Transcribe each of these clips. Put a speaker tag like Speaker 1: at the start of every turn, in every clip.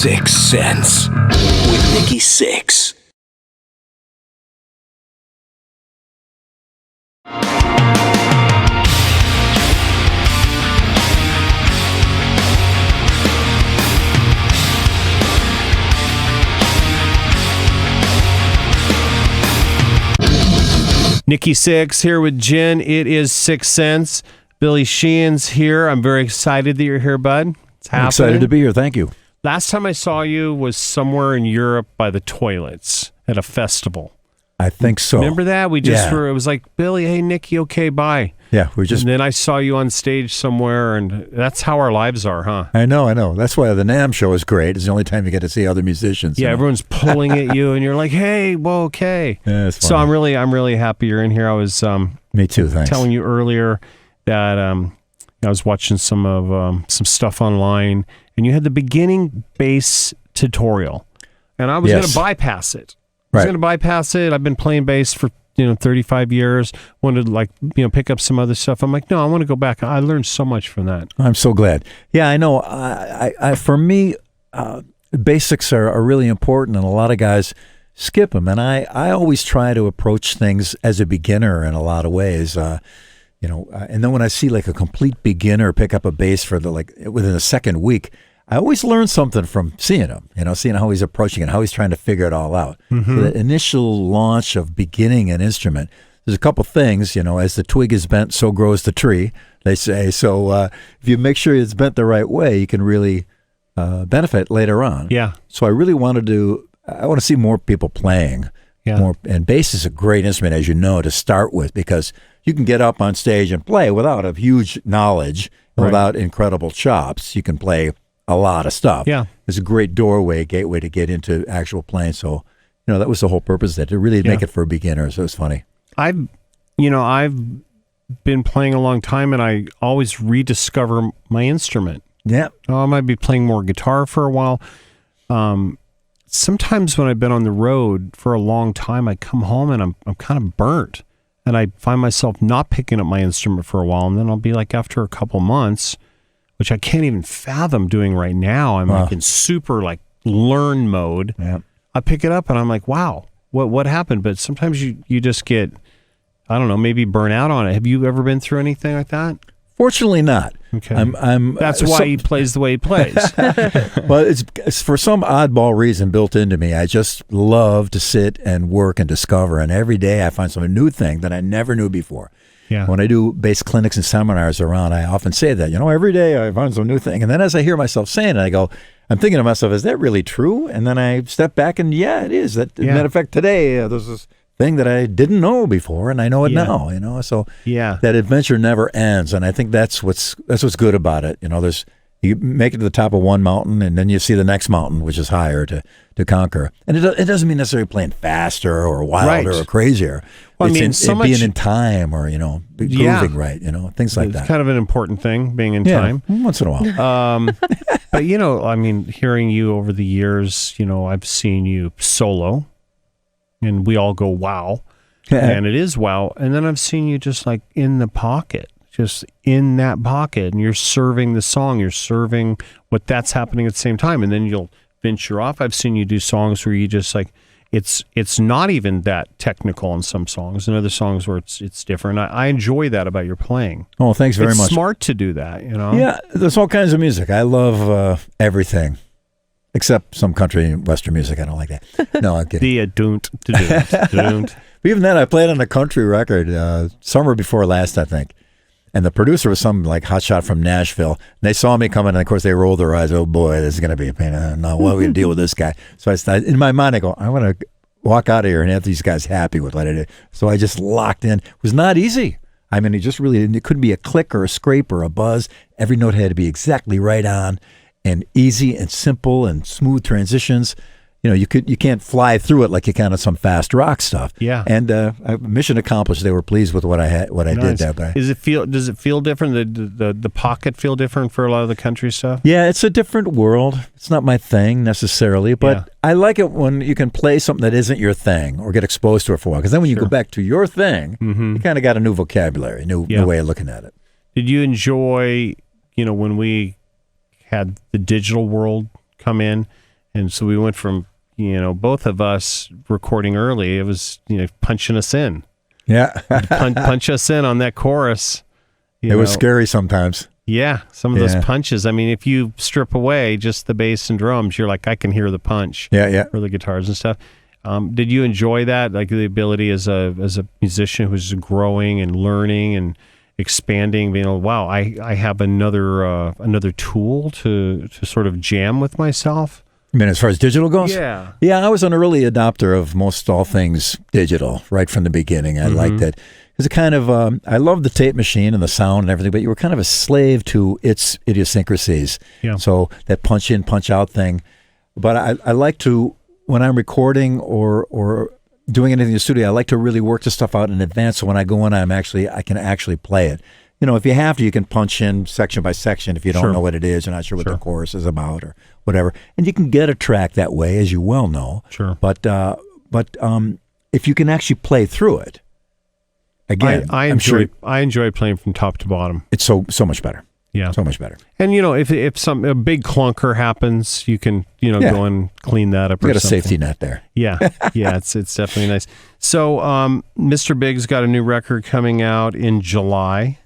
Speaker 1: Sixx Sense with Nikki Sixx.
Speaker 2: Nikki Sixx here with Jen. It is Sixx Sense. Billy Sheehan's here. I'm very excited that you're here, bud. It's happening.
Speaker 3: I'm excited to be here. Thank you.
Speaker 2: Last time I saw you was somewhere in Europe by the toilets at a festival.
Speaker 3: I think so.
Speaker 2: Remember that? We just were, it was like, Billy, hey, Nikki, okay, bye.
Speaker 3: Yeah, we're just.
Speaker 2: And then I saw you on stage somewhere, and that's how our lives are, huh?
Speaker 3: I know. That's why the NAMM show is great. It's the only time you get to see other musicians.
Speaker 2: Yeah, everyone's pulling at you, and you're like, hey, well, okay.
Speaker 3: Yeah, it's
Speaker 2: so I'm really happy you're in here. I was
Speaker 3: me too. Thanks.
Speaker 2: Telling you earlier that I was watching some stuff online, and you had the beginning bass tutorial, and I was going to bypass it. I've been playing bass for 35 years. Wanted to pick up some other stuff. I'm like, no, I want to go back. I learned so much from that.
Speaker 3: I'm so glad. Yeah, I know. I for me, basics are really important, and a lot of guys skip them. And I always try to approach things as a beginner in a lot of ways. And then when I see like a complete beginner pick up a bass for within the second week, I always learn something from seeing him, seeing how he's approaching it, how he's trying to figure it all out. Mm-hmm. So the initial launch of beginning an instrument, there's a couple things, as the twig is bent, so grows the tree, they say. So if you make sure it's bent the right way, you can really benefit later on.
Speaker 2: Yeah.
Speaker 3: So I really want to see more people playing. Yeah. And bass is a great instrument, as you know, to start with, because you can get up on stage and play without a huge knowledge, without incredible chops. You can play a lot of stuff.
Speaker 2: Yeah.
Speaker 3: It's a great gateway to get into actual playing. So, that was the whole purpose of that, to really make it for a beginner. So it's funny.
Speaker 2: I've been playing a long time, and I always rediscover my instrument.
Speaker 3: Yeah.
Speaker 2: I might be playing more guitar for a while. Sometimes when I've been on the road for a long time, I come home and I'm kind of burnt, and I find myself not picking up my instrument for a while, and then I'll be like, after a couple months, which I can't even fathom doing right now. I'm like in super learn mode.
Speaker 3: Yeah.
Speaker 2: I pick it up and I'm like, wow, what happened? But sometimes you just get, I don't know, maybe burn out on it. Have you ever been through anything like that?
Speaker 3: Fortunately not.
Speaker 2: Okay.
Speaker 3: That's
Speaker 2: why he plays the way he plays.
Speaker 3: Well, it's for some oddball reason built into me. I just love to sit and work and discover. And every day I find some new thing that I never knew before.
Speaker 2: Yeah.
Speaker 3: When I do bass clinics and seminars around, I often say that, every day I find some new thing. And then as I hear myself saying it, I'm thinking to myself, is that really true? And then I step back and it is. Matter of fact, today there's this thing that I didn't know before, and I know it now, So that adventure never ends. And I think that's what's good about it. You make it to the top of one mountain, and then you see the next mountain, which is higher to conquer. And it doesn't mean necessarily playing faster or wilder or crazier.
Speaker 2: Well,
Speaker 3: it's being in time or, grooving right, things like that.
Speaker 2: It's kind of an important thing, being in time.
Speaker 3: Once in a while.
Speaker 2: But, hearing you over the years, I've seen you solo, and we all go, wow. And it is wow. And then I've seen you just in the pocket. Just in that pocket, and you're serving the song, you're serving what that's happening at the same time, and then you'll venture off. I've seen you do songs where you just it's not even that technical in some songs, and other songs where it's different. I enjoy that about your playing.
Speaker 3: Oh, thanks very much.
Speaker 2: It's smart to do that,
Speaker 3: Yeah, there's all kinds of music. I love everything, except some country and western music. I don't like that. No, I'm kidding.
Speaker 2: The don't.
Speaker 3: But even then, I played on a country record summer before last, I think. And the producer was some hotshot from Nashville. And they saw me coming, and of course they rolled their eyes. Oh boy, this is going to be a pain. No, what are we going to deal with this guy? So in my mind, I go, I want to walk out of here and have these guys happy with what I did. So I just locked in. It was not easy. It couldn't be a click or a scrape or a buzz. Every note had to be exactly right on, and easy and simple and smooth transitions. You can't fly through it like you can on some fast rock stuff.
Speaker 2: Yeah.
Speaker 3: And mission accomplished. They were pleased with what I did that way.
Speaker 2: Does it feel different? The pocket feel different for a lot of the country stuff?
Speaker 3: Yeah, it's a different world. It's not my thing necessarily, but I like it when you can play something that isn't your thing or get exposed to it for a while. Because then when you go back to your thing, you kind of got a new vocabulary, new way of looking at it.
Speaker 2: Did you enjoy, when we had the digital world come in And so we went from, both of us recording early. It was, punching us in.
Speaker 3: Yeah.
Speaker 2: punch us in on that chorus.
Speaker 3: It was scary sometimes.
Speaker 2: Yeah, some of those punches. I mean, if you strip away just the bass and drums, you're like, I can hear the punch.
Speaker 3: Yeah.
Speaker 2: Or the guitars and stuff. Did you enjoy that? Like the ability as a musician who's growing and learning and expanding, being wow, I have another tool to sort of jam with myself?
Speaker 3: I mean, as far as digital goes?
Speaker 2: Yeah.
Speaker 3: Yeah, I was an early adopter of most all things digital right from the beginning. I liked it. It was a kind of, I loved the tape machine and the sound and everything, but you were kind of a slave to its idiosyncrasies.
Speaker 2: Yeah.
Speaker 3: So that punch in, punch out thing. But I like to, when I'm recording or doing anything in the studio, I like to really work the stuff out in advance. So when I go in, I can actually play it. If you have to, you can punch in section by section if you don't know what it is, you're not sure what the chorus is about or whatever. And you can get a track that way, as you well know.
Speaker 2: Sure.
Speaker 3: But if you can actually play through it, again,
Speaker 2: I enjoy playing from top to bottom.
Speaker 3: It's so much better.
Speaker 2: Yeah.
Speaker 3: So much better.
Speaker 2: And if a big clunker happens, you can go and clean that up.
Speaker 3: You
Speaker 2: or
Speaker 3: got a
Speaker 2: something.
Speaker 3: safety net there.
Speaker 2: Yeah, it's definitely nice. So Mr. Big's got a new record coming out in July,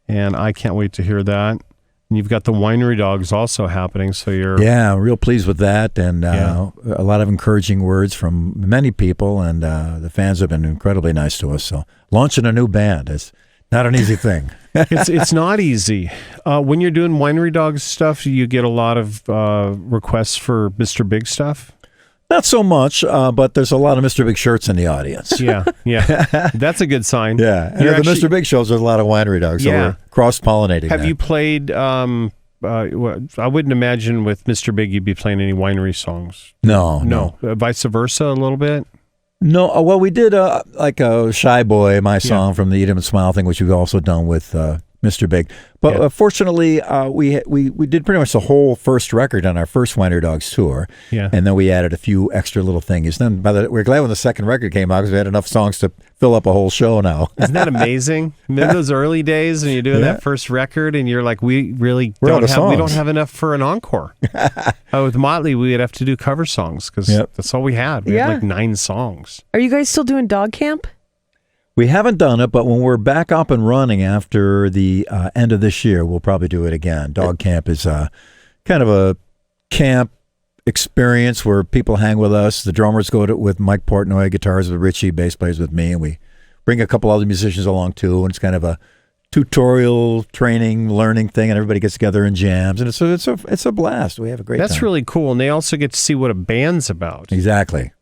Speaker 2: and I can't wait to hear that. And you've got the Winery Dogs also happening, so you're
Speaker 3: real pleased with that, and a lot of encouraging words from many people, and the fans have been incredibly nice to us. So launching a new band is not an easy thing.
Speaker 2: It's not easy. When you're doing Winery Dogs stuff, you get a lot of requests for Mr. Big stuff?
Speaker 3: Not so much, but there's a lot of Mr. Big shirts in the audience.
Speaker 2: Yeah. That's a good sign.
Speaker 3: Yeah, and at the Mr. Big shows, there's a lot of Winery Dogs, so we're cross-pollinating.
Speaker 2: Have you played, I wouldn't imagine with Mr. Big you'd be playing any Winery songs.
Speaker 3: No.
Speaker 2: Vice versa a little bit?
Speaker 3: No, well, we did like a Shy Boy, my song from the Eat 'Em and Smile thing, which we've also done with Mr. Big. But fortunately, we did pretty much the whole first record on our first Winery Dogs tour.
Speaker 2: Yeah.
Speaker 3: And then we added a few extra little things. Then we're glad when the second record came out because we had enough songs to fill up a whole show now.
Speaker 2: Isn't that amazing? Remember those early days when you're doing that first record and you're like, we don't have enough for an encore. With Motley, we would have to do cover songs because that's all we had. We had like 9 songs.
Speaker 4: Are you guys still doing Dog Camp?
Speaker 3: We haven't done it, but when we're back up and running after the end of this year, we'll probably do it again. Dog Camp is kind of a camp experience where people hang with us. The drummers go with Mike Portnoy, guitars with Richie, bass plays with me, and we bring a couple other musicians along too. And it's kind of a tutorial, training, learning thing, and everybody gets together and jams, and it's a blast. We have a great time.
Speaker 2: That's really cool, and they also get to see what a band's about.
Speaker 3: Exactly.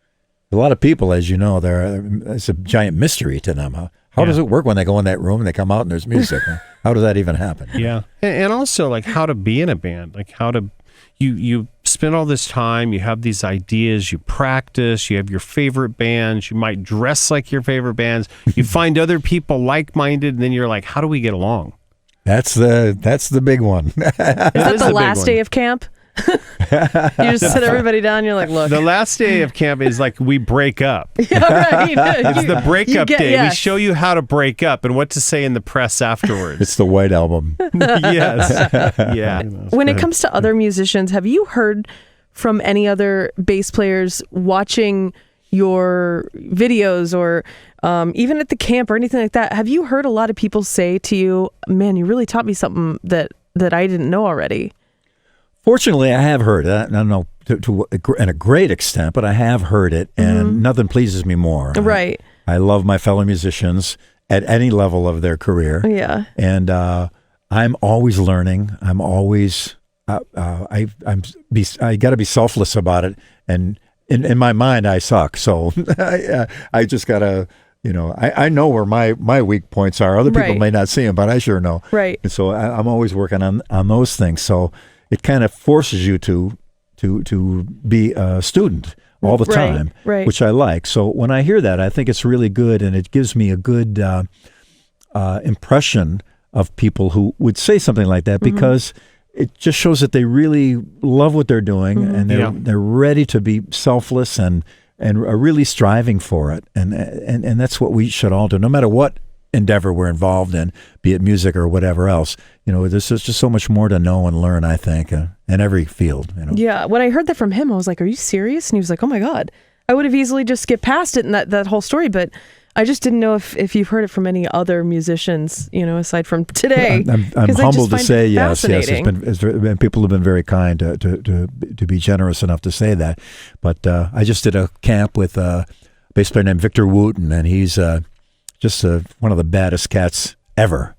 Speaker 3: A lot of people, as you know, it's a giant mystery to them. How does it work when they go in that room and they come out and there's music? How does that even happen?
Speaker 2: Yeah, and also like how to be in a band, like how to you spend all this time, you have these ideas, you practice, you have your favorite bands, you might dress like your favorite bands, you find other people like-minded, and then you're like, how do we get along?
Speaker 3: That's the big one.
Speaker 4: Is that the last day of camp? You just sit everybody down. You're like, look.
Speaker 2: The last day of camp is like we break up.
Speaker 4: Yeah, right.
Speaker 2: It's the breakup day. Yes. We show you how to break up and what to say in the press afterwards.
Speaker 3: It's the White Album.
Speaker 2: Yes. Yeah.
Speaker 4: When it comes to other musicians, have you heard from any other bass players watching your videos or even at the camp or anything like that? Have you heard a lot of people say to you, man, you really taught me something that I didn't know already?
Speaker 3: Fortunately, I have heard it. I don't know to a great extent, but I have heard it, and nothing pleases me more.
Speaker 4: Right.
Speaker 3: I love my fellow musicians at any level of their career.
Speaker 4: Yeah.
Speaker 3: And I'm always learning. I'm always I got to be selfless about it. And in my mind, I suck. So I just got to. I know where my weak points are. Other people may not see them, but I sure know.
Speaker 4: Right.
Speaker 3: And so I'm always working on those things. So it kind of forces you to be a student all the time, which I like. So when I hear that, I think it's really good, and it gives me a good impression of people who would say something like that, because it just shows that they really love what they're doing, and they're ready to be selfless and are really striving for it. And that's what we should all do, no matter what endeavor we're involved in, be it music or whatever else. There's just so much more to know and learn, I think, in every field.
Speaker 4: Yeah, when I heard that from him, I was like, are you serious? And he was like, oh my God. I would have easily just skipped past it and that whole story, but I just didn't know if you've heard it from any other musicians, aside from today.
Speaker 3: I'm humbled to say yes.
Speaker 4: Fascinating.
Speaker 3: People have been very kind to be generous enough to say that. But I just did a camp with a bass player named Victor Wooten, and he's just one of the baddest cats ever.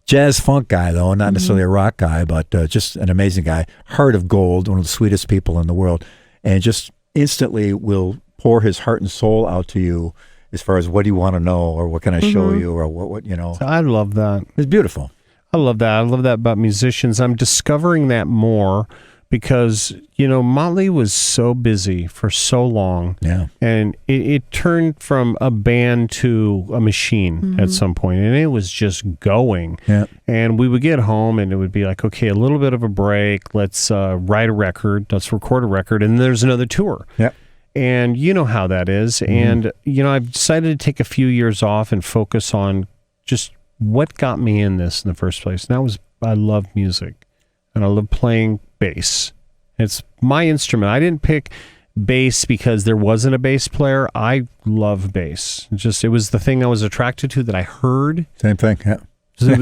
Speaker 3: Jazz funk guy, though, not necessarily a rock guy, but just an amazing guy. Heart of gold, one of the sweetest people in the world, and just instantly will pour his heart and soul out to you as far as what do you want to know or what can I show you or what.
Speaker 2: I love that.
Speaker 3: It's beautiful.
Speaker 2: I love that. I love that about musicians. I'm discovering that more because, Motley was so busy for so long.
Speaker 3: Yeah.
Speaker 2: And it turned from a band to a machine at some point, and it was just going.
Speaker 3: Yeah.
Speaker 2: And we would get home, and it would be like, okay, a little bit of a break. Let's write a record. Let's record a record. And there's another tour. Yeah. And you know how that is. And, I've decided to take a few years off and focus on just what got me in this in the first place. And that was, I love music, and I love playing bass. It's my instrument. I didn't pick bass because there wasn't a bass player. I love bass. It was the thing I was attracted to that I heard.
Speaker 3: Same thing, yeah.
Speaker 2: So it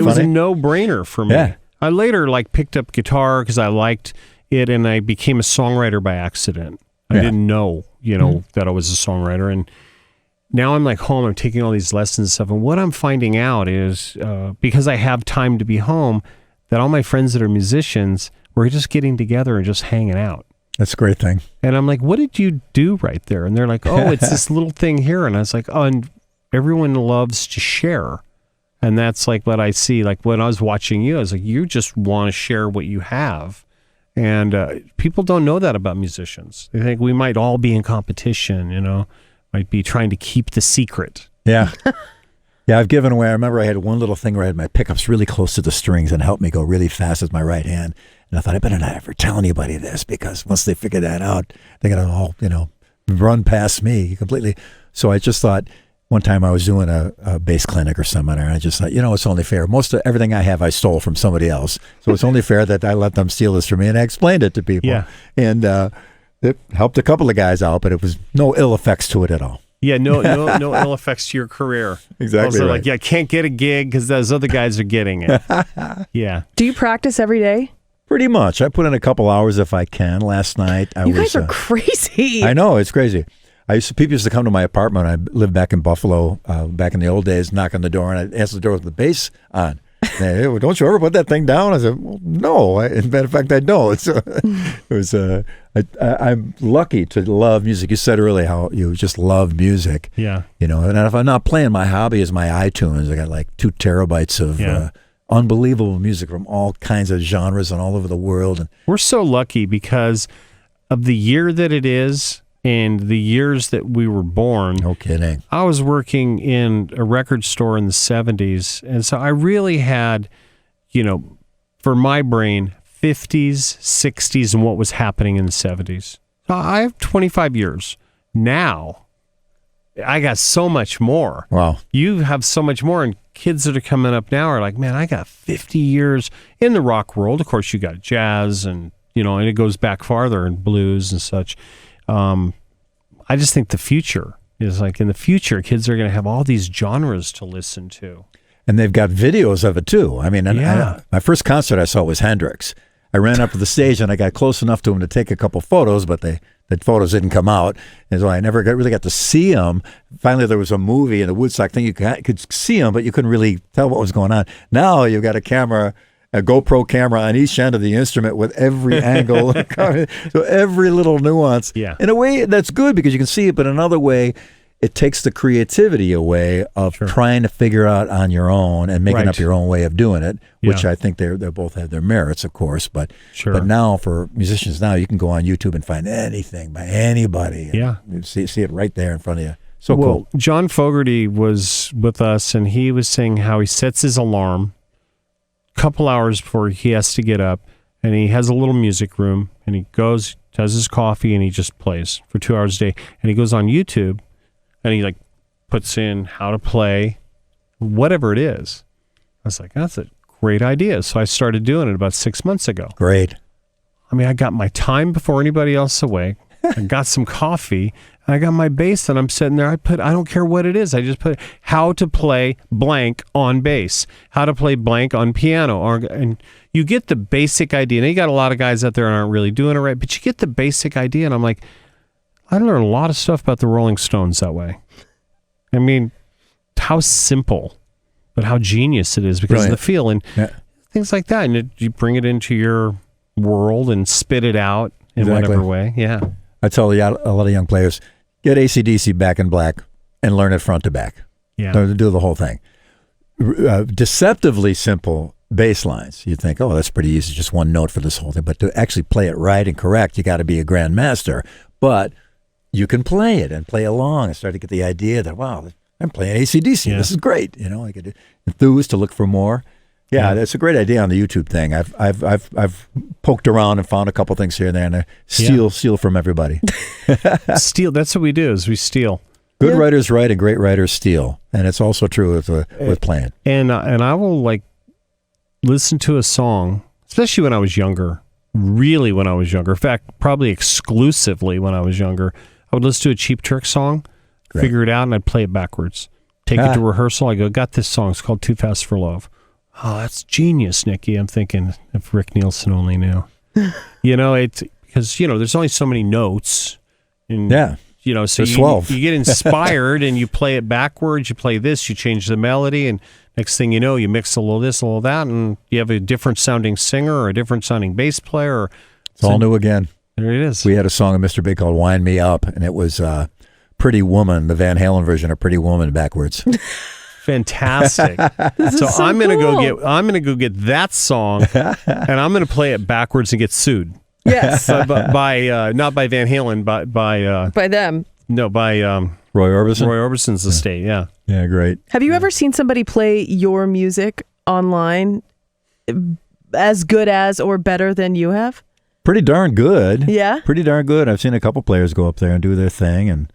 Speaker 2: was a no-brainer for me. Yeah. I later picked up guitar because I liked it, and I became a songwriter by accident. I didn't know, that I was a songwriter. And now I'm home, I'm taking all these lessons and stuff. And what I'm finding out is, because I have time to be home, that all my friends that are musicians, we're just getting together and just hanging out.
Speaker 3: That's a great thing.
Speaker 2: And I'm like, what did you do right there? And they're like, oh, it's this little thing here. And I was like, oh, and everyone loves to share. And that's what I see. When I was watching you, I was like, you just want to share what you have. And people don't know that about musicians. They think we might all be in competition, might be trying to keep the secret.
Speaker 3: Yeah. Yeah, I've given away. I remember I had one little thing where I had my pickups really close to the strings and helped me go really fast with my right hand. And I thought, I better not ever tell anybody this because once they figure that out, they're going to all, run past me completely. So I just thought, one time I was doing a bass clinic or seminar, and I just thought, it's only fair. Most of everything I have I stole from somebody else. So it's only fair that I let them steal this from me. And I explained it to people. Yeah. And it helped a couple of guys out, but it was no ill effects to it at all.
Speaker 2: Yeah, no ill effects to your career.
Speaker 3: Exactly.
Speaker 2: Also,
Speaker 3: right.
Speaker 2: I can't get a gig because those other guys are getting it. Yeah.
Speaker 4: Do you practice every day?
Speaker 3: Pretty much. I put in a couple hours if I can. Last night,
Speaker 4: you guys are crazy.
Speaker 3: I know, it's crazy. People used to come to my apartment. I lived back in Buffalo back in the old days, knock on the door, and I'd answer the door with the bass on. Hey, don't you ever put that thing down? I said, well, no. As a matter of fact, I don't. I'm lucky to love music. You said earlier how you just love music.
Speaker 2: Yeah.
Speaker 3: And if I'm not playing, my hobby is my iTunes. I got 2 terabytes of unbelievable music from all kinds of genres and all over the world. And
Speaker 2: we're so lucky because of the year that it is and the years that we were born.
Speaker 3: No kidding.
Speaker 2: I was working in a record store in the 70s, and so I really had, for my brain, 50s, 60s, and what was happening in the 70s. So I have 25 years. Now, I got so much more.
Speaker 3: Wow.
Speaker 2: You have so much more, and kids that are coming up now are like, man, I got 50 years in the rock world. Of course, you got jazz, and, and it goes back farther, and blues and such. I just think the future is in the future, kids are going to have all these genres to listen to.
Speaker 3: And they've got videos of it too. I mean, my first concert I saw was Hendrix. I ran up to the stage and I got close enough to him to take a couple photos, but the photos didn't come out. And so I never really got to see him. Finally, there was a movie in the Woodstock thing. You could see him, but you couldn't really tell what was going on. Now you've got a GoPro camera on each end of the instrument with every angle, so every little nuance.
Speaker 2: Yeah.
Speaker 3: In a way, that's good because you can see it, but another way, it takes the creativity away of trying to figure out on your own and making up your own way of doing it, which I think they both have their merits, of course. But now for musicians now, you can go on YouTube and find anything by anybody.
Speaker 2: Yeah.
Speaker 3: See it right there in front of you. So cool.
Speaker 2: John Fogerty was with us, and he was saying how he sets his alarm couple hours before he has to get up, and he has a little music room, and he goes, does his coffee, and he just plays for 2 hours a day. And he goes on YouTube, and he puts in how to play whatever it is. I was like, that's a great idea. So I started doing it about 6 months ago.
Speaker 3: Great.
Speaker 2: I mean, I got my time before anybody else awake. I got some coffee, and I got my bass, and I'm sitting there. I don't care what it is. I just put how to play blank on bass, how to play blank on piano. And you get the basic idea. Now, you got a lot of guys out there that aren't really doing it right, but you get the basic idea. And I'm like, I learned a lot of stuff about the Rolling Stones that way. I mean, how simple, but how genius it is because of the feel and things like that. And you bring it into your world and spit it out in whatever way. Yeah.
Speaker 3: I tell a lot of young players, get AC/DC back in black and learn it front to back.
Speaker 2: Yeah.
Speaker 3: Do the whole thing. Deceptively simple bass lines. You think, oh, that's pretty easy, just one note for this whole thing. But to actually play it right and correct, you got to be a grandmaster. But you can play it and play along and start to get the idea that, wow, I'm playing AC/DC. This is great. I get enthused to look for more. Yeah, that's a great idea on the YouTube thing. I've poked around and found a couple things here and there, and I steal from everybody.
Speaker 2: Steal. That's what we do. Is we steal.
Speaker 3: Good writers write and great writers steal, and it's also true with playing.
Speaker 2: And I will like listen to a song, especially when I was younger. Really, when I was younger. In fact, probably exclusively when I was younger. I would listen to a Cheap Trick song, figure it out, and I'd play it backwards. Take it to rehearsal. I go, got this song. It's called "Too Fast for Love." Oh, that's genius, Nikki. I'm thinking if Rick Nielsen only knew. It's because there's only so many notes. And, so
Speaker 3: there's 12.
Speaker 2: You get inspired and you play it backwards. You play this, you change the melody, and next thing you know, you mix a little this, a little that, and you have a different sounding singer or a different sounding bass player.
Speaker 3: It's all new again.
Speaker 2: There it is.
Speaker 3: We had a song of Mr. Big called "Wind Me Up," and it was "Pretty Woman," the Van Halen version of "Pretty Woman" backwards.
Speaker 2: Fantastic. So I'm gonna go get that song and I'm gonna play it backwards and get sued.
Speaker 4: Yes.
Speaker 2: by not by Van Halen, but by
Speaker 4: them.
Speaker 2: No, by
Speaker 3: Roy Orbison.
Speaker 2: Roy Orbison's estate. Yeah.
Speaker 3: Yeah, great.
Speaker 4: Have you ever seen somebody play your music online as good as or better than you have?
Speaker 3: Pretty darn good.
Speaker 4: Yeah.
Speaker 3: Pretty darn good. I've seen a couple players go up there and do their thing, and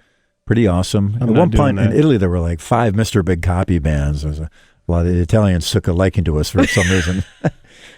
Speaker 3: pretty awesome. At one point in Italy, there were like 5 Mr. Big copy bands. There's a lot of the Italians took a liking to us for some reason.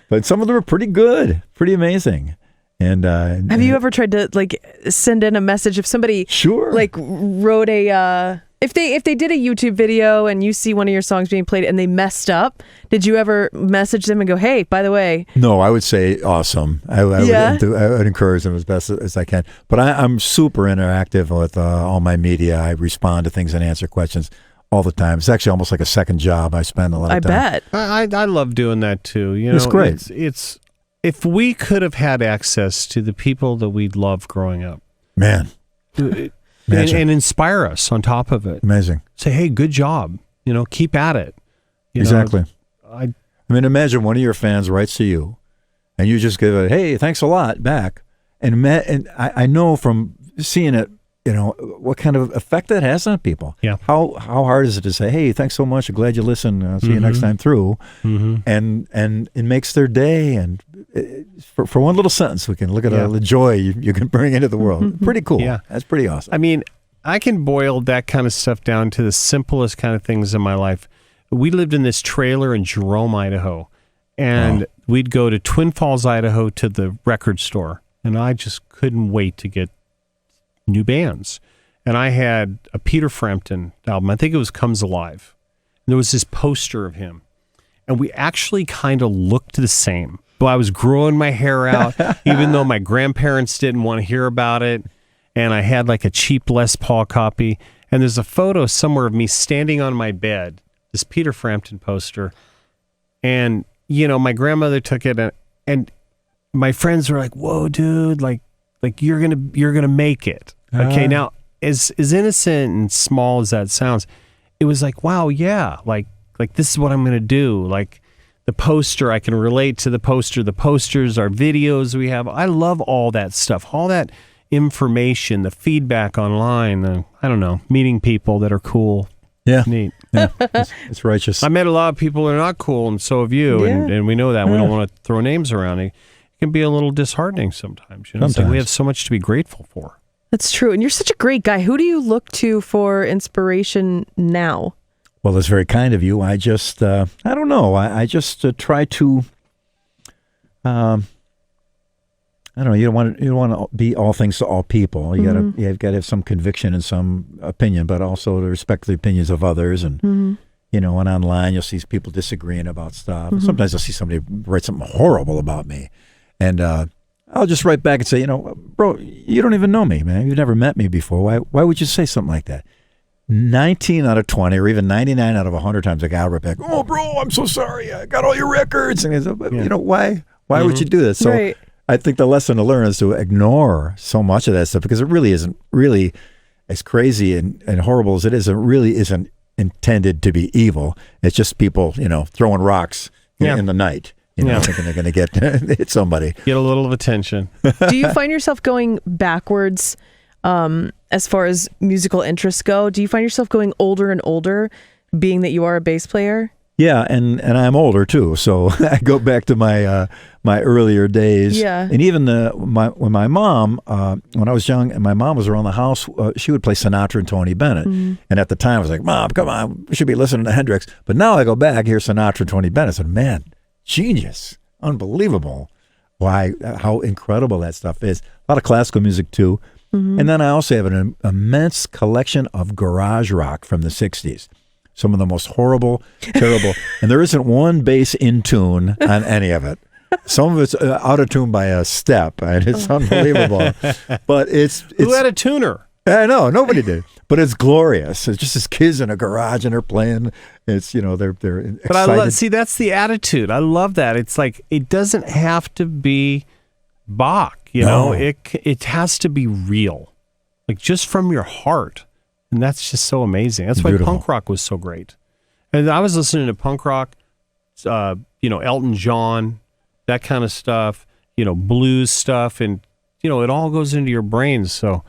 Speaker 3: But some of them were pretty good, pretty amazing. And
Speaker 4: have you ever tried to like send in a message if somebody like wrote a if they did a YouTube video and you see one of your songs being played and they messed up, did you ever message them and go, hey, by the way?
Speaker 3: No, I would say awesome. I would encourage them as best as I can. But I'm super interactive with all my media. I respond to things and answer questions all the time. It's actually almost like a second job. I spend a lot of time.
Speaker 4: I bet.
Speaker 2: I love doing that too.
Speaker 3: It's great.
Speaker 2: It's if we could have had access to the people that we loved growing up.
Speaker 3: Man.
Speaker 2: And inspire us on top of it.
Speaker 3: Amazing.
Speaker 2: Say, hey, good job. Keep at it.
Speaker 3: Exactly. I mean, imagine one of your fans writes to you, and you just give a, hey, thanks a lot back. And I know from seeing it, what kind of effect that has on people.
Speaker 2: Yeah.
Speaker 3: How hard is it to say, hey, thanks so much. I'm glad you listened. I'll see you next time through. Mm-hmm. And it makes their day. And for one little sentence, we can look at the joy you can bring into the world. Pretty cool.
Speaker 2: Yeah.
Speaker 3: That's pretty awesome.
Speaker 2: I mean, I can boil that kind of stuff down to the simplest kind of things in my life. We lived in this trailer in Jerome, Idaho, and we'd go to Twin Falls, Idaho to the record store, and I just couldn't wait to get new bands. And I had a Peter Frampton album. I think it was Comes Alive. And there was this poster of him, and we actually kind of looked the same. But I was growing my hair out, even though my grandparents didn't want to hear about it. And I had like a cheap Les Paul copy. And there's a photo somewhere of me standing on my bed, this Peter Frampton poster. And, my grandmother took it and my friends were like, whoa, dude, like you're gonna make it. Okay. Now, as innocent and small as that sounds, it was like, wow, yeah, like this is what I'm gonna do. Like the poster, I can relate to the poster. The posters, our videos we have. I love all that stuff, all that information, the feedback online. I don't know, meeting people that are cool.
Speaker 3: Yeah.
Speaker 2: It's neat.
Speaker 3: Yeah. It's righteous.
Speaker 2: I met a lot of people that are not cool, and so have you.
Speaker 4: Yeah.
Speaker 2: And we know that. We don't want to throw names around. It can be a little disheartening sometimes. It's like we have so much to be grateful for.
Speaker 4: That's true. And you're such a great guy. Who do you look to for inspiration now?
Speaker 3: Well, that's very kind of you. I just, I don't know. I just try to, I don't know. You don't want to be all things to all people. You've got to have some conviction and some opinion, but also to respect the opinions of others. And you know, and online you'll see people disagreeing about stuff. Sometimes I'll see somebody write something horrible about me, and I'll just write back and say, you know, bro, you don't even know me, man. You've never met me before. Why would you say something like that? 19 out of 20, or even 99 out of 100 times, a guy will write back, oh, bro, I'm so sorry. I got all your records. And you know, why would you do this? So
Speaker 4: Right.
Speaker 3: I think the lesson to learn is to ignore so much of that stuff, because it really isn't really as crazy and horrible as it is. It really isn't intended to be evil. It's just people, you know, throwing rocks in the night, you know, thinking they're going to get hit somebody.
Speaker 2: Get a little of attention.
Speaker 4: Do you find yourself going backwards as far as musical interests go? Do you find yourself going older and older, being that you are a bass player?
Speaker 3: Yeah, and I'm older too, so I go back to my my earlier days.
Speaker 4: Yeah.
Speaker 3: And even when my mom, when I was young, and my mom was around the house, she would play Sinatra and Tony Bennett. And at the time, I was like, Mom, come on, we should be listening to Hendrix. But now I go back, hear Sinatra and Tony Bennett. I said, man, genius, unbelievable. How incredible that stuff is. A lot of classical music too. And then I also have an immense collection of garage rock from the 60s. Some of the most horrible, terrible. And there isn't one bass in tune on any of it. Some of it's out of tune by a step, and it's unbelievable. But it's
Speaker 2: Who had a tuner?
Speaker 3: I know, nobody did. But it's glorious. It's just these kids in a garage, and they're playing. It's, you know, they're excited.
Speaker 2: But see, that's the attitude. I love that. It's like, it doesn't have to be Bach, you know. It has to be real, like just from your heart. And that's just so amazing. That's why
Speaker 3: Beautiful.
Speaker 2: punk rock was so great. And I was listening to punk rock, you know, Elton John, that kind of stuff, you know, blues stuff. And, you know, it all goes into your brain. So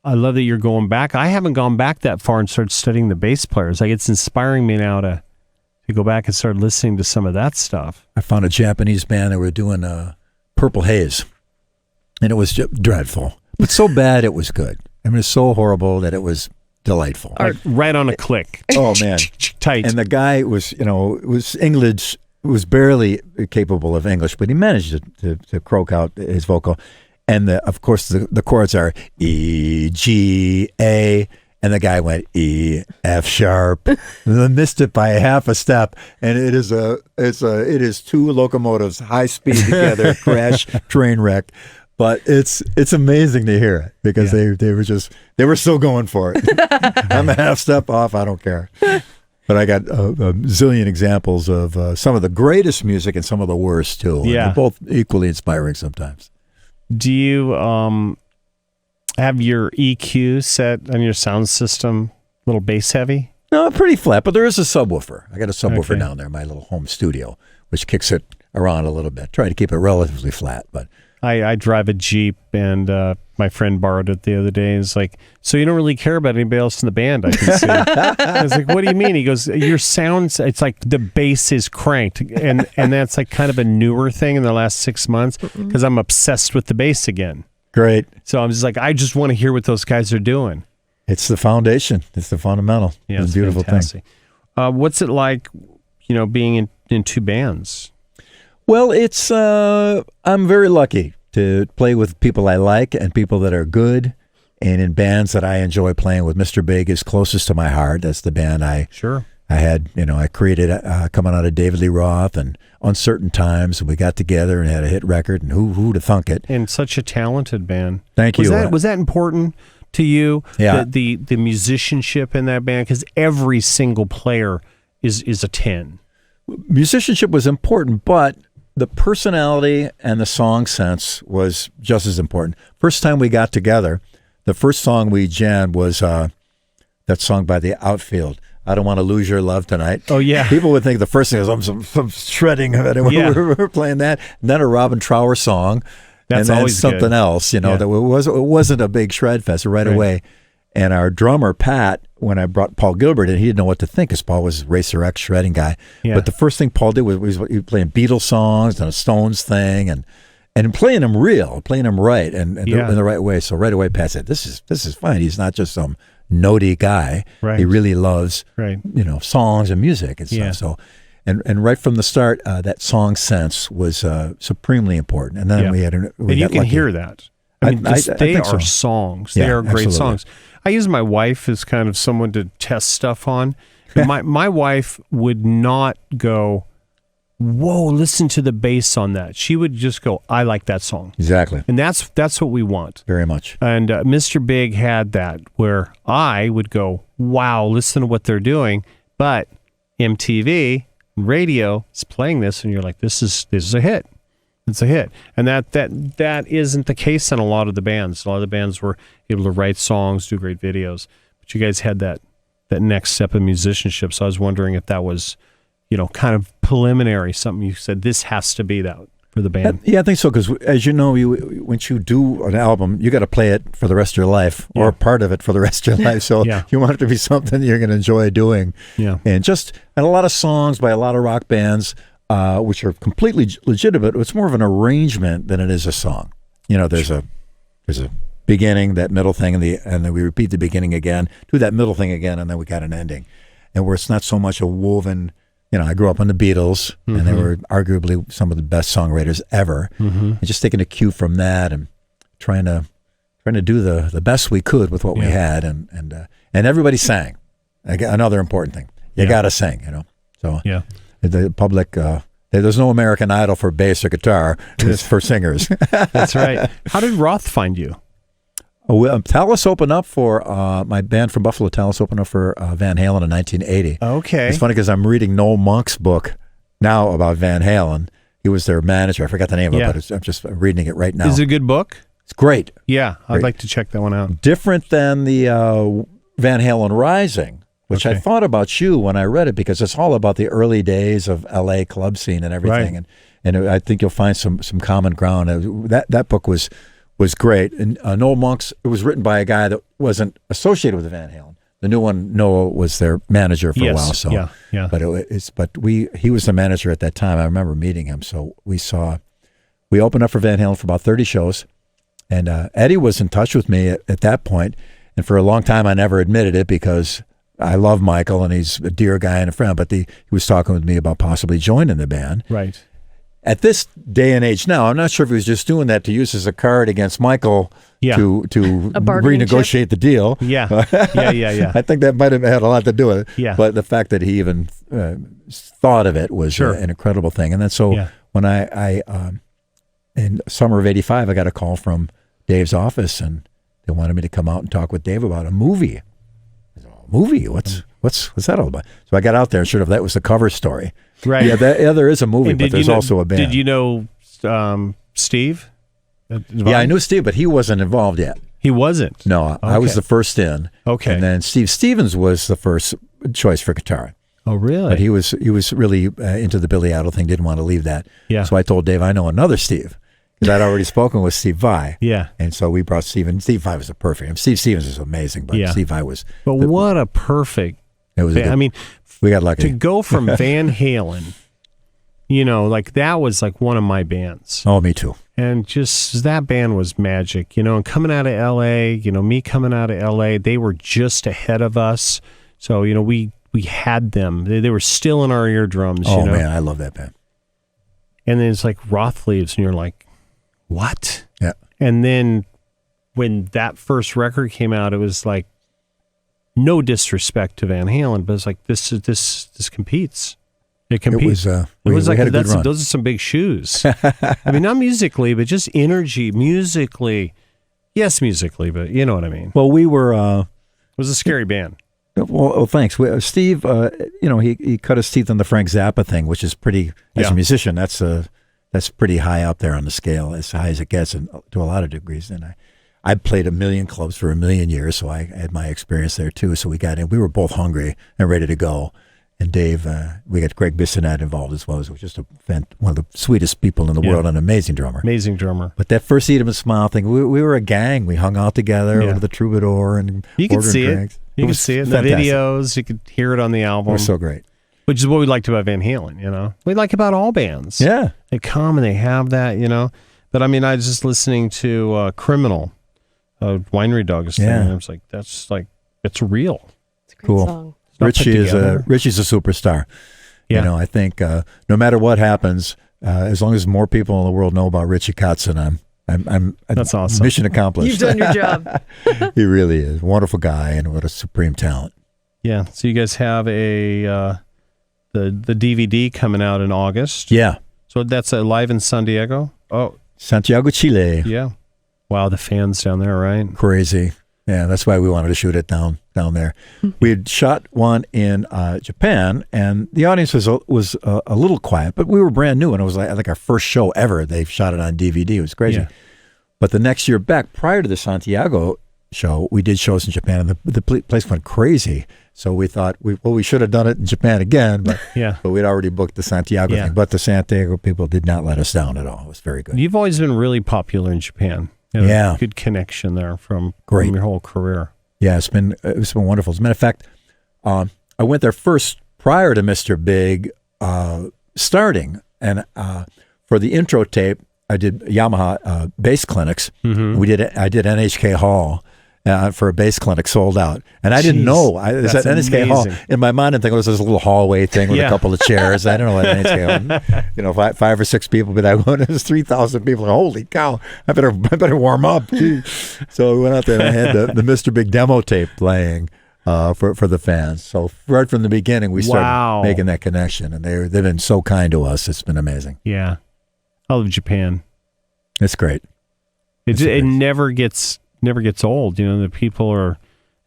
Speaker 2: I love that you're going back. I haven't gone back that far and started studying the bass players. Like, it's inspiring me now to go back and start listening to some of that stuff.
Speaker 3: I found a Japanese band that were doing Purple Haze, and it was just dreadful. But so bad it was good. I mean, it's so horrible that it was delightful.
Speaker 2: Like, right on a click.
Speaker 3: Oh, man.
Speaker 2: Tight.
Speaker 3: And the guy was, you know, was English, was barely capable of English, but he managed to croak out his vocal. And of course, the chords are E, G, A, and the guy went E, F sharp. And missed it by half a step, and it is two locomotives high speed together, crash, train wreck. But it's amazing to hear it, because they were still going for it. I'm a half step off. I don't care. But I got a zillion examples of some of the greatest music and some of the worst too. And they're both equally inspiring sometimes.
Speaker 2: Do you have your EQ set on your sound system a little bass heavy?
Speaker 3: No, pretty flat, but there is a subwoofer. I got a subwoofer down there in my little home studio, which kicks it around a little bit. Try to keep it relatively flat, but
Speaker 2: I drive a Jeep, and my friend borrowed it the other day. He's like, so you don't really care about anybody else in the band, I can see. I was like, what do you mean? He goes, your sounds, it's like the bass is cranked. And that's like kind of a newer thing in the last 6 months, because I'm obsessed with the bass again.
Speaker 3: great.
Speaker 2: So I'm just like, I just want to hear what those guys are doing.
Speaker 3: It's the foundation. It's the fundamental.
Speaker 2: Yeah,
Speaker 3: it's a beautiful
Speaker 2: fantastic thing. What's it like, you know, being in two bands?
Speaker 3: Well, it's I'm very lucky to play with people I like and people that are good, and in bands that I enjoy playing with. Mr. Big is closest to my heart. That's the band I had, you know, I created coming out of David Lee Roth and Uncertain Times, and we got together and had a hit record, and who to thunk it.
Speaker 2: And such a talented band.
Speaker 3: Thank you.
Speaker 2: Was that important to you?
Speaker 3: Yeah.
Speaker 2: The musicianship in that band, because every single player is a 10.
Speaker 3: Musicianship was important, but the personality and the song sense was just as important. First time we got together, the first song we jammed was that song by The Outfield, I Don't Want to Lose Your Love Tonight.
Speaker 2: Oh, yeah.
Speaker 3: People would think the first thing was some shredding of it. And we were playing that. And then a Robin Trower song.
Speaker 2: That's
Speaker 3: and then
Speaker 2: always
Speaker 3: something
Speaker 2: good.
Speaker 3: else, you know, that it wasn't a big shred fest right away. And our drummer, Pat, when I brought Paul Gilbert in, he didn't know what to think, because Paul was Racer X shredding guy.
Speaker 2: Yeah.
Speaker 3: But the first thing Paul did was he was playing Beatles songs and a Stones thing, and playing them real, playing them right, and in the right way. So right away, Pat said, "This is fine. He's not just some notey guy.
Speaker 2: Right.
Speaker 3: He really loves,
Speaker 2: Right.
Speaker 3: songs and music and stuff.
Speaker 2: Yeah.
Speaker 3: So, and right from the start, that song sense was supremely important. And then
Speaker 2: Yeah.
Speaker 3: we
Speaker 2: And
Speaker 3: got
Speaker 2: you can
Speaker 3: lucky.
Speaker 2: hear that. I mean,
Speaker 3: I
Speaker 2: they
Speaker 3: think
Speaker 2: are
Speaker 3: so.
Speaker 2: songs.
Speaker 3: Yeah,
Speaker 2: They are great
Speaker 3: absolutely.
Speaker 2: songs. I use my wife as kind of someone to test stuff on. My wife would not go, whoa, listen to the bass on that. She would just go, I like that song.
Speaker 3: Exactly.
Speaker 2: And that's what we want.
Speaker 3: Very much.
Speaker 2: And Mr. Big had that where I would go, wow, listen to what they're doing. But MTV, radio is playing this, and you're like, this is a hit. It's a hit. And that isn't the case in a lot of the bands. A lot of the bands were able to write songs, do great videos. But you guys had that next step of musicianship. So I was wondering if that was, kind of preliminary, something you said, this has to be that for the band.
Speaker 3: Yeah, I think so. Because as you know, once you do an album, you got to play it for the rest of your life, or part of it for the rest of your life. So you want it to be something you're going to enjoy doing.
Speaker 2: Yeah.
Speaker 3: And a lot of songs by a lot of rock bands, which are completely legitimate. It's more of an arrangement than it is a song. There's a beginning, that middle thing, and then we repeat the beginning again, do that middle thing again, and then we got an ending. And where it's not so much a woven. I grew up on the Beatles, and they were arguably some of the best songwriters ever. And just taking a cue from that and trying to do the best we could with what we had, and everybody sang. Another important thing, you got to sing. So the public. There's no American Idol for bass or guitar. It's for singers.
Speaker 2: That's right. How did Roth find you?
Speaker 3: Tallis opened up for my band from Buffalo. Tallis opened up for Van Halen in 1980.
Speaker 2: Okay.
Speaker 3: It's funny because I'm reading Noel Monk's book now about Van Halen. He was their manager. I forgot the name of it, but I'm just reading it right now.
Speaker 2: Is it a good book?
Speaker 3: It's great.
Speaker 2: Yeah, I'd like to check that one out.
Speaker 3: Different than the Van Halen Rising, which I thought about you when I read it, because it's all about the early days of L.A. club scene and everything.
Speaker 2: Right.
Speaker 3: And I think you'll find some common ground. That book was great. And Noel Monk's, it was written by a guy that wasn't associated with Van Halen. The new one, Noel was their manager for a while. So
Speaker 2: yeah.
Speaker 3: But he was the manager at that time. I remember meeting him. So we opened up for Van Halen for about 30 shows, and Eddie was in touch with me at that point. And for a long time, I never admitted it because I love Michael and he's a dear guy and a friend. But he was talking with me about possibly joining the band.
Speaker 2: Right.
Speaker 3: At this day and age now, I'm not sure if he was just doing that to use as a card against Michael to renegotiate the deal.
Speaker 2: Yeah.
Speaker 3: I think that might have had a lot to do with it.
Speaker 2: Yeah.
Speaker 3: But the fact that he even thought of it was an incredible thing. And then when I in summer of '85, I got a call from Dave's office, and they wanted me to come out and talk with Dave about a movie. I said, movie? What's that all about? So I got out there, and sure enough, that was the cover story.
Speaker 2: Right.
Speaker 3: Yeah, there is a movie, but there's also a band.
Speaker 2: Did you know Steve?
Speaker 3: Yeah, I knew Steve, but he wasn't involved yet.
Speaker 2: He wasn't?
Speaker 3: No, I was the first in.
Speaker 2: Okay.
Speaker 3: And then Steve Stevens was the first choice for guitar.
Speaker 2: Oh, really?
Speaker 3: But he was really into the Billy Idol thing, didn't want to leave that.
Speaker 2: Yeah.
Speaker 3: So I told Dave, I know another Steve, because I'd already spoken with Steve Vai.
Speaker 2: Yeah.
Speaker 3: And so we brought Steve, and Steve Vai was a perfect. Steve Stevens is amazing, but Steve Vai was.
Speaker 2: But what a perfect.
Speaker 3: It was. We got lucky.
Speaker 2: To go from Van Halen, that was like one of my bands.
Speaker 3: Oh, me too.
Speaker 2: And just that band was magic, and coming out of L.A., me coming out of L.A., they were just ahead of us. So, we had them. They were still in our eardrums.
Speaker 3: Oh, man, I love that band.
Speaker 2: And then it's like Roth leaves, and you're like, what?
Speaker 3: Yeah.
Speaker 2: And then when that first record came out, it was like, no disrespect to Van Halen, but it's like, this competes. It competes.
Speaker 3: It was
Speaker 2: like,
Speaker 3: had a good run.
Speaker 2: Those are some big shoes. I mean, not musically, but just energy, musically. Yes, musically, but you know what I mean.
Speaker 3: Well, we were.
Speaker 2: It was a scary band.
Speaker 3: Well, thanks. Steve, he cut his teeth on the Frank Zappa thing, which is pretty, as a musician, that's pretty high up there on the scale, as high as it gets, and to a lot of degrees. And I played a million clubs for a million years, so I had my experience there too. So we got in. We were both hungry and ready to go. And Dave, we got Greg Bissonette involved as well. He was just one of the sweetest people in the world, an amazing drummer.
Speaker 2: Amazing drummer.
Speaker 3: But that first Eat 'em and Smile thing, we were a gang. We hung out together over the Troubadour and
Speaker 2: you could see
Speaker 3: drinks.
Speaker 2: You could see it in the videos. You could hear it on the album.
Speaker 3: It was so great.
Speaker 2: Which is what we liked about Van Halen, We like about all bands.
Speaker 3: Yeah.
Speaker 2: They come and they have that, But I mean, I was just listening to Criminal, Winery Dogs thing. And I was like, that's like It's real.
Speaker 4: It's a great
Speaker 3: Cool.
Speaker 4: song.
Speaker 2: It's not
Speaker 3: Richie
Speaker 2: put
Speaker 3: is
Speaker 2: together.
Speaker 3: Richie's a superstar.
Speaker 2: Yeah.
Speaker 3: You know, I think no matter what happens, as long as more people in the world know about Richie Kotzen, I'm
Speaker 2: That's awesome.
Speaker 3: Mission accomplished.
Speaker 4: You've done your job.
Speaker 3: He really is a wonderful guy and what a supreme talent.
Speaker 2: Yeah. So you guys have the DVD coming out in August.
Speaker 3: Yeah,
Speaker 2: So that's live in San Diego. Oh,
Speaker 3: Santiago, Chile.
Speaker 2: yeah. Wow, the fans down there, right?
Speaker 3: Crazy. Yeah, that's why we wanted to shoot it down there. We had shot one in Japan, and the audience was a little quiet, but we were brand new, and it was like our first show ever. They shot it on DVD. It was crazy.
Speaker 2: Yeah.
Speaker 3: But the next year back, prior to the Santiago show, we did shows in Japan, and the place went crazy. So we thought, we should have done it in Japan again, but
Speaker 2: Yeah.
Speaker 3: but we'd already booked the Santiago
Speaker 2: Yeah.
Speaker 3: thing. But the Santiago people did not let us down at all. It was very good.
Speaker 2: You've always been really popular in Japan. You know,
Speaker 3: Yeah.
Speaker 2: Good connection there from
Speaker 3: Great.
Speaker 2: your whole career.
Speaker 3: Yeah, it's been wonderful. As a matter of fact, I went there first prior to Mr. Big starting, and for the intro tape, I did Yamaha bass clinics.
Speaker 2: Mm-hmm.
Speaker 3: I did NHK Hall for a bass clinic, sold out, and I didn't
Speaker 2: Jeez,
Speaker 3: know. I was at
Speaker 2: that's
Speaker 3: NHK Hall
Speaker 2: amazing.
Speaker 3: in my mind. I think it was this little hallway thing with
Speaker 2: Yeah.
Speaker 3: a couple of chairs. I don't know what NHK Hall. Five or six people, but I went. It was 3,000 people. Holy cow! I better warm up. Gee. So we went out there, and I had the Mr. Big demo tape playing for the fans. So right from the beginning, we started
Speaker 2: Wow.
Speaker 3: making that connection, and they've been so kind to us. It's been amazing.
Speaker 2: Yeah. I love Japan.
Speaker 3: It's great.
Speaker 2: It never gets old. You know, the people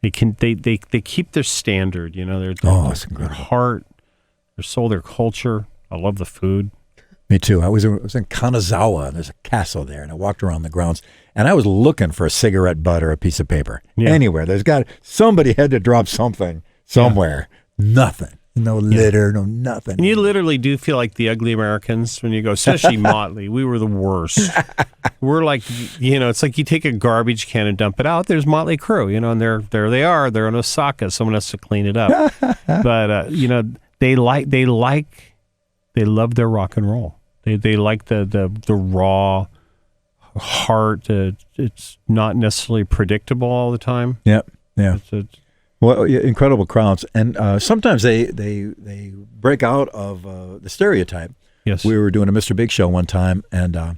Speaker 2: they keep their standard. You know,
Speaker 3: It's
Speaker 2: their
Speaker 3: incredible.
Speaker 2: heart, their soul, their culture. I love the food.
Speaker 3: Me too. I was in Kanazawa, and there's a castle there, and I walked around the grounds, and I was looking for a cigarette butt or a piece of paper
Speaker 2: Yeah.
Speaker 3: anywhere. Somebody had to drop something somewhere. Nothing. No litter, no nothing.
Speaker 2: And you literally do feel like the ugly Americans when you go, especially Motley. We were the worst. We're like, it's like you take a garbage can and dump it out. There's Motley Crue, and there they are. They're in Osaka. Someone has to clean it up. But they love their rock and roll. They like the raw heart. It's not necessarily predictable all the time.
Speaker 3: Yep. Yeah.
Speaker 2: It's
Speaker 3: Well, yeah, incredible crowds, and sometimes they break out of the stereotype.
Speaker 2: yes.
Speaker 3: We were doing a Mr. Big show one time, and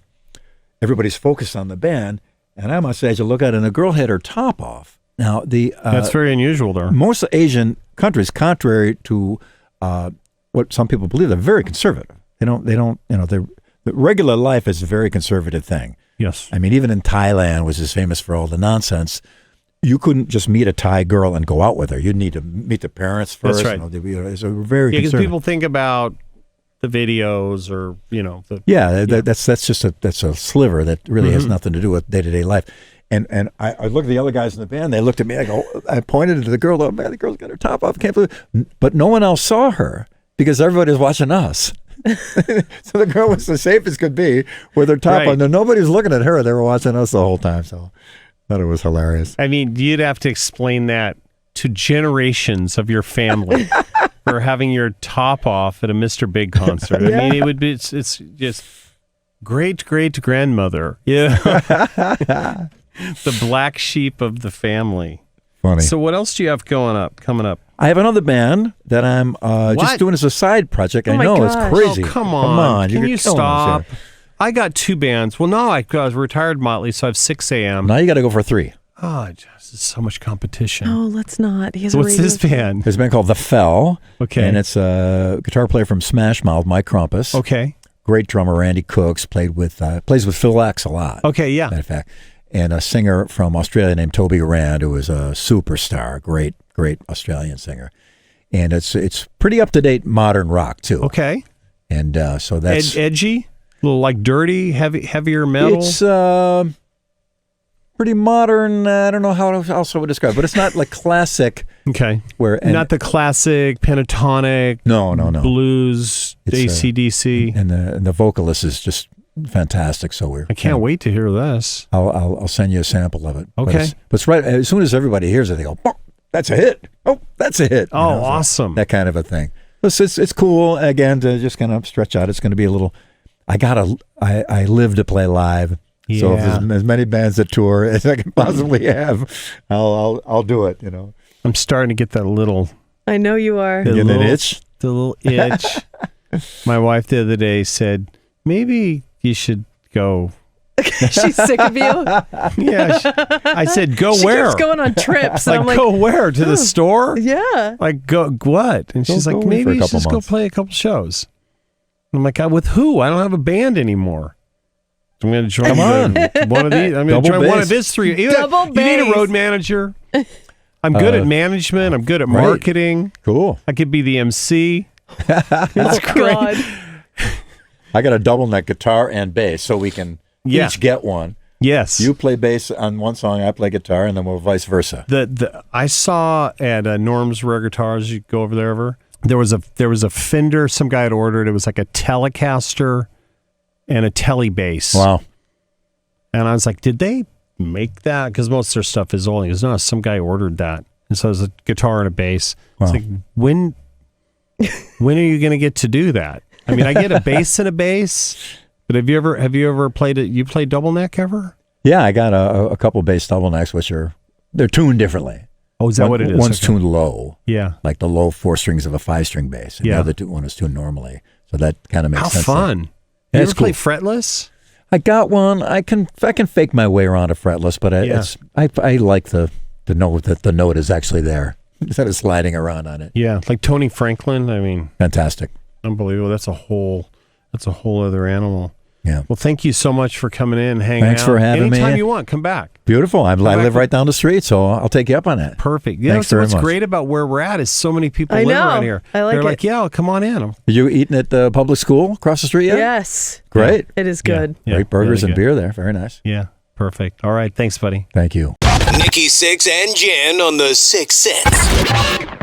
Speaker 3: everybody's focused on the band, and I must say, as you look at it, and the girl had her top off. Now,
Speaker 2: That's very unusual there.
Speaker 3: most Asian countries, contrary to what some people believe, they're very conservative. They don't. The regular life is a very conservative thing.
Speaker 2: Yes.
Speaker 3: I mean, even in Thailand, which is famous for all the nonsense, you couldn't just meet a Thai girl and go out with her. You'd need to meet the parents first.
Speaker 2: That's right.
Speaker 3: It's a very
Speaker 2: Because
Speaker 3: conservative.
Speaker 2: people think about the videos or,
Speaker 3: That's just a sliver that really has nothing to do with day-to-day life. And I looked at the other guys in the band. They looked at me. I pointed to the girl. Oh man, the girl's got her top off. Can't believe it. But no one else saw her because everybody was watching us. So the girl was as safe as could be with her top
Speaker 2: Right.
Speaker 3: on. And nobody was looking at her. They were watching us the whole time. So I thought it was hilarious.
Speaker 2: I mean, you'd have to explain that to generations of your family for having your top off at a Mr. Big concert. I mean, it would be, it's just great grandmother. Yeah. The black sheep of the family.
Speaker 3: Funny.
Speaker 2: So what else do you have coming up?
Speaker 3: I have another band that I'm
Speaker 2: What?
Speaker 3: just doing as a side project.
Speaker 4: Oh
Speaker 3: I
Speaker 4: my
Speaker 3: know
Speaker 4: gosh.
Speaker 3: it's crazy.
Speaker 2: Oh, come on. Can
Speaker 3: You're
Speaker 2: you
Speaker 3: killing us
Speaker 2: stop?
Speaker 3: here.
Speaker 2: I got two bands. Well, no, I was retired Motley, so I have 6 a.m.
Speaker 3: Now you got to go for 3.
Speaker 2: Oh, just so much competition.
Speaker 4: Oh, let's not. He has
Speaker 2: So
Speaker 4: a
Speaker 2: what's
Speaker 4: radio
Speaker 2: this
Speaker 4: show.
Speaker 2: band?
Speaker 3: There's a band called The Fell.
Speaker 2: Okay.
Speaker 3: And it's a guitar player from Smash Mouth, Mike Krampus.
Speaker 2: Okay.
Speaker 3: Great drummer, Randy Cooks, plays with Phil X a lot.
Speaker 2: Okay, yeah.
Speaker 3: Matter of fact. And a singer from Australia named Toby Rand, who is a superstar, great Australian singer. And it's pretty up-to-date modern rock, too.
Speaker 2: Okay.
Speaker 3: And so that's...
Speaker 2: Edgy? A little like dirty, heavier metal?
Speaker 3: It's pretty modern. I don't know how else I would describe it, but it's not like classic.
Speaker 2: Okay.
Speaker 3: And
Speaker 2: Not the classic pentatonic
Speaker 3: No.
Speaker 2: blues,
Speaker 3: It's,
Speaker 2: AC/DC.
Speaker 3: And the vocalist is just fantastic. So
Speaker 2: I can't wait to hear this.
Speaker 3: I'll send you a sample of it.
Speaker 2: Okay.
Speaker 3: But it's right as soon as everybody hears it, they go, "Oh, that's a hit! Oh, that's a hit!" You
Speaker 2: Oh,
Speaker 3: know, so
Speaker 2: awesome.
Speaker 3: that kind of a thing. It's cool again to just kind of stretch out. It's going to be a little. I live to play live. So if
Speaker 2: Yeah.
Speaker 3: there's as many bands that tour as I can possibly have, I'll do it.
Speaker 2: I'm starting to get that little
Speaker 4: I know you are.
Speaker 3: Get an itch?
Speaker 2: the little itch. My wife the other day said, maybe you should go.
Speaker 4: She's sick of you.
Speaker 2: Yeah. I said, go
Speaker 4: She
Speaker 2: where?
Speaker 4: keeps going on trips. And
Speaker 2: Like,
Speaker 4: I'm like,
Speaker 2: go where? To the store?
Speaker 4: yeah.
Speaker 2: Like, go what? And she's
Speaker 3: Go
Speaker 2: like,
Speaker 3: away for
Speaker 2: maybe
Speaker 3: a
Speaker 2: you should
Speaker 3: couple
Speaker 2: just go
Speaker 3: months.
Speaker 2: play a couple shows. And I'm like, with who? I don't have a band anymore. So I'm going to join one of these. I'm going to join one of this three.
Speaker 4: Double
Speaker 2: You need a
Speaker 4: bass.
Speaker 2: road manager. I'm good at management. I'm good at
Speaker 3: Right.
Speaker 2: marketing.
Speaker 3: Cool.
Speaker 2: I could be the MC.
Speaker 4: Oh, God.
Speaker 3: I got a double neck guitar and bass, so we can each get one.
Speaker 2: Yes.
Speaker 3: You play bass on one song, I play guitar, and then we'll vice versa.
Speaker 2: I saw at Norm's Rare Guitars. You go over there ever? There was a Fender. Some guy had ordered. It was like a Telecaster and a Tele bass.
Speaker 3: Wow.
Speaker 2: And I was like, did they make that? Because most of their stuff is old. He goes, no, some guy ordered that. And so it was a guitar and a bass.
Speaker 3: Wow.
Speaker 2: It's like, when are you going to get to do that? I mean, I get a bass and a bass, but have you ever played it? You played double neck ever?
Speaker 3: Yeah, I got a couple bass double necks, which they're tuned differently.
Speaker 2: Oh, is that what it is?
Speaker 3: One's
Speaker 2: Okay.
Speaker 3: tuned low,
Speaker 2: Yeah.
Speaker 3: like the low 4 strings of a 5-string bass, and
Speaker 2: Yeah.
Speaker 3: the other one is tuned normally. So that kind of makes
Speaker 2: How
Speaker 3: sense.
Speaker 2: fun.
Speaker 3: Yeah,
Speaker 2: You
Speaker 3: it's
Speaker 2: ever play
Speaker 3: cool.
Speaker 2: fretless?
Speaker 3: I got one. I can fake my way around a fretless, but I like the note that the note is actually there instead of sliding around on it.
Speaker 2: Yeah. Like Tony Franklin. I mean,
Speaker 3: Fantastic.
Speaker 2: unbelievable. That's a whole other animal.
Speaker 3: Yeah.
Speaker 2: Well, thank you so much for coming in and hanging
Speaker 3: Thanks
Speaker 2: out.
Speaker 3: for having me.
Speaker 2: Anytime you want, come back.
Speaker 3: Beautiful. I
Speaker 2: back.
Speaker 3: live right down the street, so I'll take you up on that.
Speaker 2: Perfect. Yeah,
Speaker 3: Thanks
Speaker 2: so
Speaker 3: very
Speaker 2: what's
Speaker 3: much.
Speaker 2: great about where we're at is so many people
Speaker 4: I
Speaker 2: live
Speaker 4: know.
Speaker 2: around here.
Speaker 4: I like
Speaker 2: They're
Speaker 4: it.
Speaker 2: like, yeah, come on in.
Speaker 3: Are you eating at the public school across the street yet?
Speaker 4: Yes.
Speaker 3: Great.
Speaker 4: It is good.
Speaker 2: Yeah,
Speaker 3: Great burgers
Speaker 2: really
Speaker 3: and
Speaker 2: good.
Speaker 3: beer there. Very nice.
Speaker 2: Yeah, perfect. All right, thanks, buddy.
Speaker 3: Thank you.
Speaker 1: Nikki Sixx and Jen on the Sixx Sense.